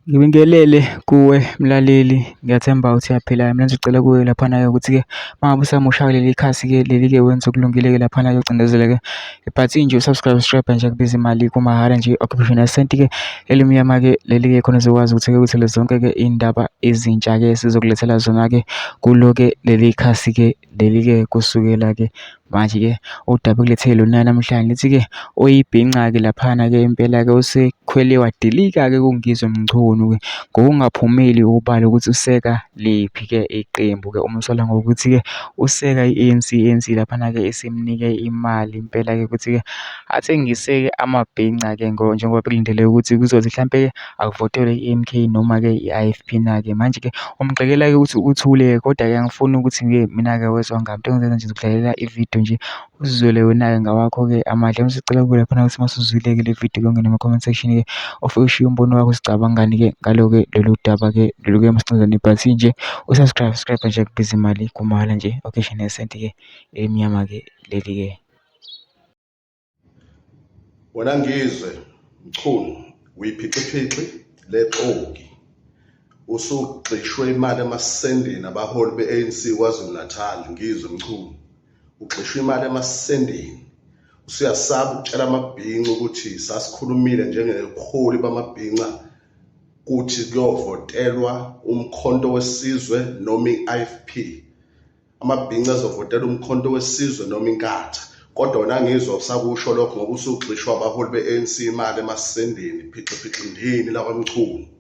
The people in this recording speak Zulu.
Ngibingelele kuwe mlaleli, ngiyathemba ukuthi uyaphila. Mina ngicela kuwe laphana-ke ukuthi-ke uma ngabe usamusha leli khasi-ke leli-ke wenza okulungile-ke laphana-ke ucindezele-ke ibhathini nje usubscribe nje kubiza imali kumahhala nje occupational sent-ke elimnyama-ke leli-ke khona uzokwazi ukuthi-ke uthole zonke-ke iy'ndaba ezintsha-ke sizokulethela zona-ke kulo-ke leli khasi-ke leli-ke kusukela-ke manje-ke udaba ekulethele lona namhlanje lithi-ke oyibhinca-ke laphana-ke impela-ke usekhwele wadilika-ke kungizwe mchunu-ke ngokungaphumeli ubala ukuthi useka liphi-ke iqembu-ke umsola ngokuthi-ke useka i-ANC laphana-ke isimnike imali impela-ke ukuthi-ke athengise-ke amabhinca-ke njengoba bekulindele ukuthi kuzothi mhlampe-ke akuvotelwe i-MK noma-ke i-IFP na-ke manje-ke umgxekela-ke ukuthi uthule kodwa-ke angifuni ukuthi-ke mina-ke wezwa ngami into engizenza nje ukudlalela ividiyo nje uzizwele wena-ke ngawakho-ke amandla. Masicela kuwe laphana ukuthi masuzwile-ke le video ongene ema-comment section-ke ufike ushiye umbono wakho sicabangani-ke ngalo-ke lolu daba-ke lolu-ke masicindezele ibhathini nje usubscribe nje kubiza imali kumahhala nje occasional sent-ke elimnyama-ke leli-ke. Wena ngizwe mchunu uyiphiqiphiqi leqoki usugxishwe imali emasendeni abaholi be-ANC KwaZulu-Natal. Ngizwe mchunu ugxishwe imali emasendeni usuyasaba ukutshela amabhinca ukuthi sasikhulumile njengebuholi bamabhinca kuthi kuyovotelwa umkhonto wesizwe noma i-IFP. Amabhinca azovotela umkhonto wesizwe noma inkatha, kodwa wena ngizwa usakusho lokho ngoba usugxishwa abaholi be-ANC imali emasendeni phiqiphiqi ndini la kwamchunu.